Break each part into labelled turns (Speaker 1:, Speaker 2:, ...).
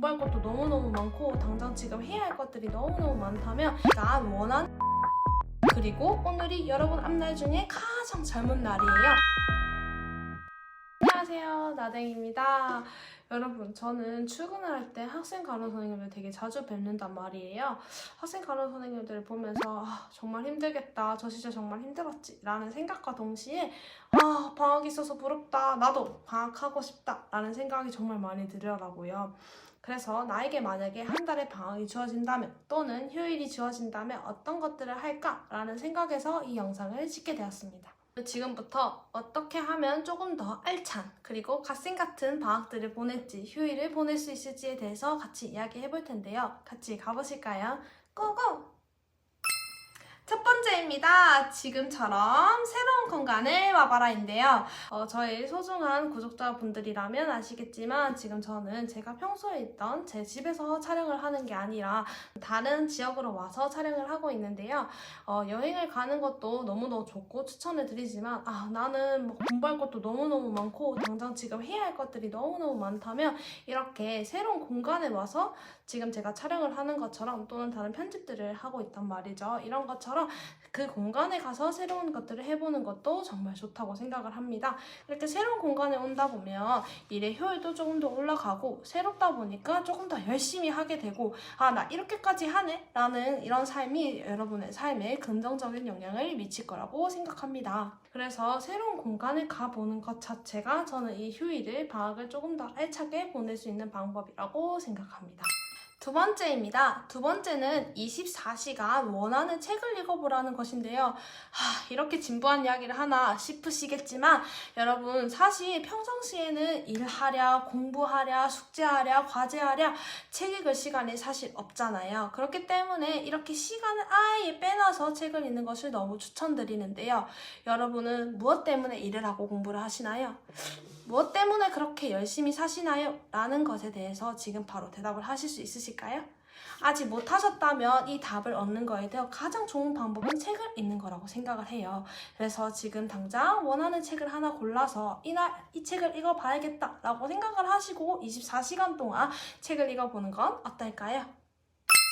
Speaker 1: 공부할 것도 너무너무 많고 당장 지금 해야 할 것들이 너무너무 많다면 난 원하는 그리고 오늘이 여러분 앞날 중에 가장 젊은 날이에요. 안녕하세요, 나댕입니다. 여러분, 저는 출근을 할 때 학생 간호 선생님을 되게 자주 뵙는단 말이에요. 학생 간호 선생님들을 보면서 정말 힘들겠다, 저 진짜 정말 힘들었지 라는 생각과 동시에 방학이 있어서 부럽다, 나도 방학하고 싶다 라는 생각이 정말 많이 들더라고요. 그래서 나에게 만약에 한 달에 방학이 주어진다면 또는 휴일이 주어진다면 어떤 것들을 할까 라는 생각에서 이 영상을 찍게 되었습니다. 지금부터 어떻게 하면 조금 더 알찬 그리고 갓생 같은 방학들을 보낼지 휴일을 보낼 수 있을지에 대해서 같이 이야기해 볼 텐데요. 같이 가보실까요? 고고! 첫 번째입니다. 지금처럼 새로운 공간을 와봐라인데요. 저희 소중한 구독자분들이라면 아시겠지만 지금 저는 제가 평소에 있던 제 집에서 촬영을 하는 게 아니라 다른 지역으로 와서 촬영을 하고 있는데요. 여행을 가는 것도 너무너무 좋고 추천을 드리지만 나는 공부할 것도 너무너무 많고 당장 지금 해야 할 것들이 너무너무 많다면 이렇게 새로운 공간에 와서 지금 제가 촬영을 하는 것처럼 또는 다른 편집들을 하고 있단 말이죠. 이런 것처럼 그 공간에 가서 새로운 것들을 해보는 것도 정말 좋다고 생각을 합니다. 이렇게 새로운 공간에 온다 보면 일의 효율도 조금 더 올라가고 새롭다 보니까 조금 더 열심히 하게 되고 나 이렇게까지 하네? 라는 이런 삶이 여러분의 삶에 긍정적인 영향을 미칠 거라고 생각합니다. 그래서 새로운 공간에 가보는 것 자체가 저는 이 휴일을 방학을 조금 더 알차게 보낼 수 있는 방법이라고 생각합니다. 두 번째입니다. 두 번째는 24시간 원하는 책을 읽어보라는 것인데요. 이렇게 진부한 이야기를 하나 싶으시겠지만 여러분 사실 평상시에는 일하랴, 공부하랴, 숙제하랴, 과제하랴 책 읽을 시간이 사실 없잖아요. 그렇기 때문에 이렇게 시간을 아예 빼놔서 책을 읽는 것을 너무 추천드리는데요. 여러분은 무엇 때문에 일을 하고 공부를 하시나요? 무엇 때문에 그렇게 열심히 사시나요? 라는 것에 대해서 지금 바로 대답을 하실 수 있으실까요? 아직 못하셨다면 이 답을 얻는 거에 대해 가장 좋은 방법은 책을 읽는 거라고 생각을 해요. 그래서 지금 당장 원하는 책을 하나 골라서 이날 이 책을 읽어봐야겠다 라고 생각을 하시고 24시간 동안 책을 읽어보는 건 어떨까요?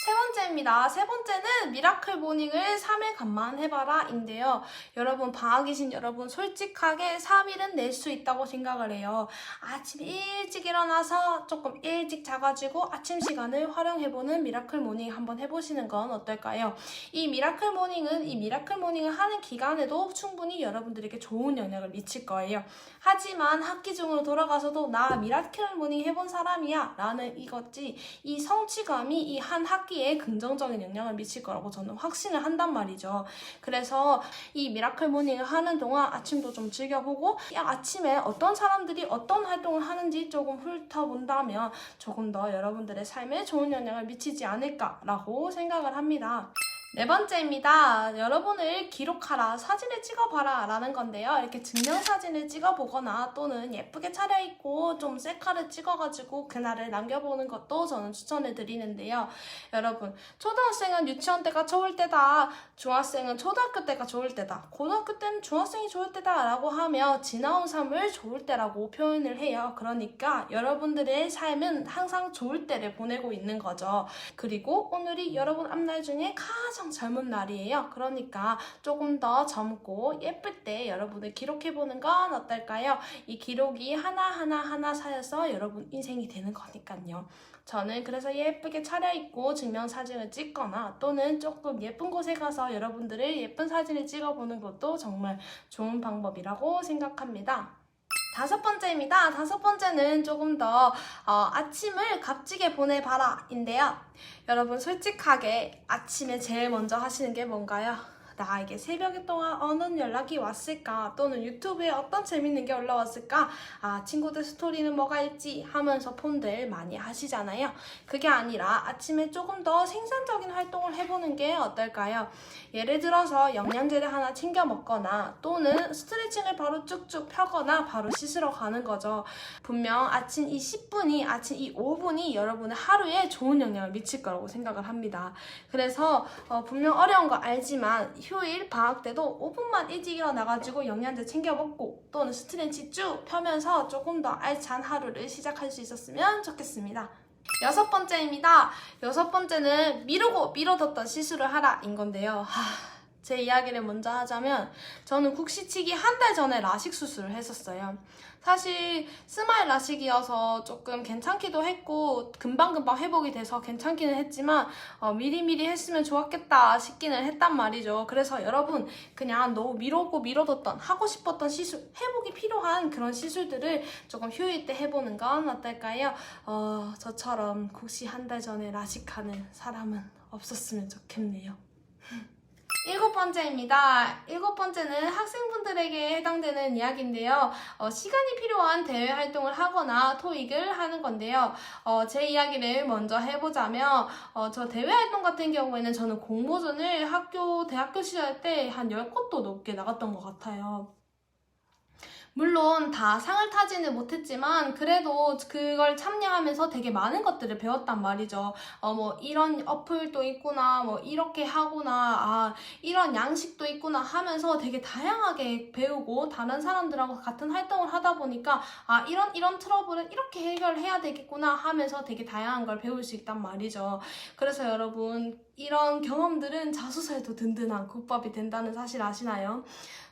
Speaker 1: 세 번째입니다. 세 번째는 미라클 모닝을 3일 간만 해봐라 인데요. 여러분 방학이신 여러분 솔직하게 3일은 낼 수 있다고 생각을 해요. 아침 일찍 일어나서 조금 일찍 자가지고 아침 시간을 활용해보는 미라클 모닝 한번 해보시는 건 어떨까요? 이 미라클 모닝을 하는 기간에도 충분히 여러분들에게 좋은 영향을 미칠 거예요. 하지만 학기 중으로 돌아가서도 나 미라클 모닝 해본 사람이야 라는 이 성취감이 이 한 학기에 긍정적인 영향을 미칠 거라고 저는 확신을 한단 말이죠. 그래서 이 미라클 모닝을 하는 동안 아침도 좀 즐겨보고 아침에 어떤 사람들이 어떤 활동을 하는지 조금 훑어본다면 조금 더 여러분들의 삶에 좋은 영향을 미치지 않을까라고 생각을 합니다. 네 번째입니다. 여러분을 기록하라, 사진을 찍어봐라 라는 건데요. 이렇게 증명사진을 찍어보거나 또는 예쁘게 차려입고 좀 셀카를 찍어가지고 그날을 남겨보는 것도 저는 추천을 드리는데요. 여러분, 초등학생은 유치원 때가 좋을 때다, 중학생은 초등학교 때가 좋을 때다, 고등학교 때는 중학생이 좋을 때다 라고 하며 지나온 삶을 좋을 때라고 표현을 해요. 그러니까 여러분들의 삶은 항상 좋을 때를 보내고 있는 거죠. 그리고 오늘이 여러분 앞날 중에 가장 젊은 날이에요. 그러니까 조금 더 젊고 예쁠 때 여러분을 기록해보는 건 어떨까요? 이 기록이 하나하나 쌓여서 여러분 인생이 되는 거니까요. 저는 그래서 예쁘게 차려입고 증명사진을 찍거나 또는 조금 예쁜 곳에 가서 여러분들의 예쁜 사진을 찍어보는 것도 정말 좋은 방법이라고 생각합니다. 다섯 번째입니다. 다섯 번째는 조금 더 아침을 값지게 보내봐라 인데요. 여러분 솔직하게 아침에 제일 먼저 하시는 게 뭔가요? 나에게 새벽에 동안 어느 연락이 왔을까? 또는 유튜브에 어떤 재밌는 게 올라왔을까? 친구들 스토리는 뭐가 있지? 하면서 폰들 많이 하시잖아요. 그게 아니라 아침에 조금 더 생산적인 활동을 해보는 게 어떨까요? 예를 들어서 영양제를 하나 챙겨 먹거나 또는 스트레칭을 바로 쭉쭉 펴거나 바로 씻으러 가는 거죠. 분명 아침 이 10분이, 아침 이 5분이 여러분의 하루에 좋은 영향을 미칠 거라고 생각을 합니다. 그래서 분명 어려운 거 알지만 휴일 방학 때도 5분만 일찍 일어나가지고 영양제 챙겨 먹고 또는 스트레치 쭉 펴면서 조금 더 알찬 하루를 시작할 수 있었으면 좋겠습니다. 여섯 번째입니다. 여섯 번째는 미루고 미뤄뒀던 시술을 하라인 건데요. 제 이야기를 먼저 하자면 저는 국시치기 한 달 전에 라식 수술을 했었어요. 사실 스마일 라식이어서 조금 괜찮기도 했고 금방금방 회복이 돼서 괜찮기는 했지만 미리미리 했으면 좋았겠다 싶기는 했단 말이죠. 그래서 여러분 그냥 너무 미루고 미뤄뒀던 하고 싶었던 시술, 회복이 필요한 그런 시술들을 조금 휴일 때 해보는 건 어떨까요? 저처럼 국시 한 달 전에 라식하는 사람은 없었으면 좋겠네요. 일곱 번째입니다. 일곱 번째는 학생분들에게 해당되는 이야기인데요. 시간이 필요한 대외 활동을 하거나 토익을 하는 건데요. 제 이야기를 먼저 해보자면 저 대외 활동 같은 경우에는 저는 공모전을 대학교 시절 때 한 10곳도 넘게 나갔던 것 같아요. 물론 다 상을 타지는 못했지만 그래도 그걸 참여하면서 되게 많은 것들을 배웠단 말이죠. 뭐 이런 어플도 있구나, 뭐 이렇게 하구나, 이런 양식도 있구나 하면서 되게 다양하게 배우고 다른 사람들하고 같은 활동을 하다 보니까 이런 트러블은 이렇게 해결해야 되겠구나 하면서 되게 다양한 걸 배울 수 있단 말이죠. 그래서 여러분 이런 경험들은 자소서에도 든든한 국밥이 된다는 사실 아시나요?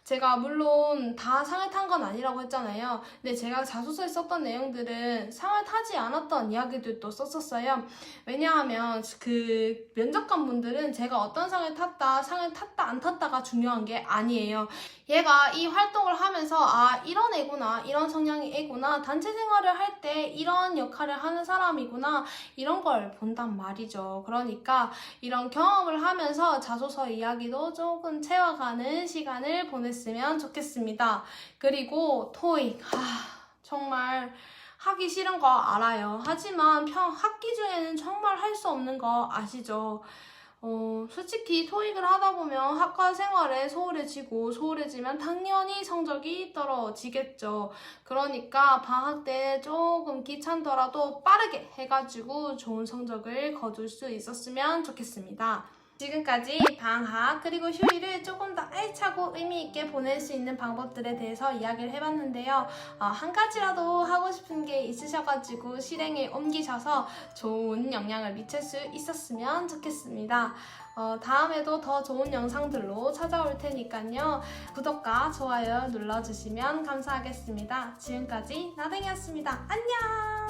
Speaker 1: 제가 물론 다 상을 탄 건 아니라고 했잖아요. 근데 제가 자소서에 썼던 내용들은 상을 타지 않았던 이야기들도 썼었어요. 왜냐하면 그 면접관 분들은 제가 어떤 상을 탔다 안 탔다가 중요한 게 아니에요. 얘가 이 활동을 하면서 이런 애구나, 이런 성향의 애구나, 단체 생활을 할 때 이런 역할을 하는 사람이구나, 이런 걸 본단 말이죠. 그러니까 이런 경험을 하면서 자소서 이야기도 조금 채워가는 시간을 보냈으면 좋겠습니다. 그리고 토익, 정말 하기 싫은 거 알아요. 하지만 학기 중에는 정말 할 수 없는 거 아시죠? 솔직히 토익을 하다 보면 학과 생활에 소홀해지면 당연히 성적이 떨어지겠죠. 그러니까 방학 때 조금 귀찮더라도 빠르게 해가지고 좋은 성적을 거둘 수 있었으면 좋겠습니다. 지금까지 방학 그리고 휴일을 조금 더 알차고 의미있게 보낼 수 있는 방법들에 대해서 이야기를 해봤는데요. 한 가지라도 하고 싶은 게 있으셔가지고 실행에 옮기셔서 좋은 영향을 미칠 수 있었으면 좋겠습니다. 다음에도 더 좋은 영상들로 찾아올 테니까요. 구독과 좋아요 눌러주시면 감사하겠습니다. 지금까지 나댕이었습니다. 안녕!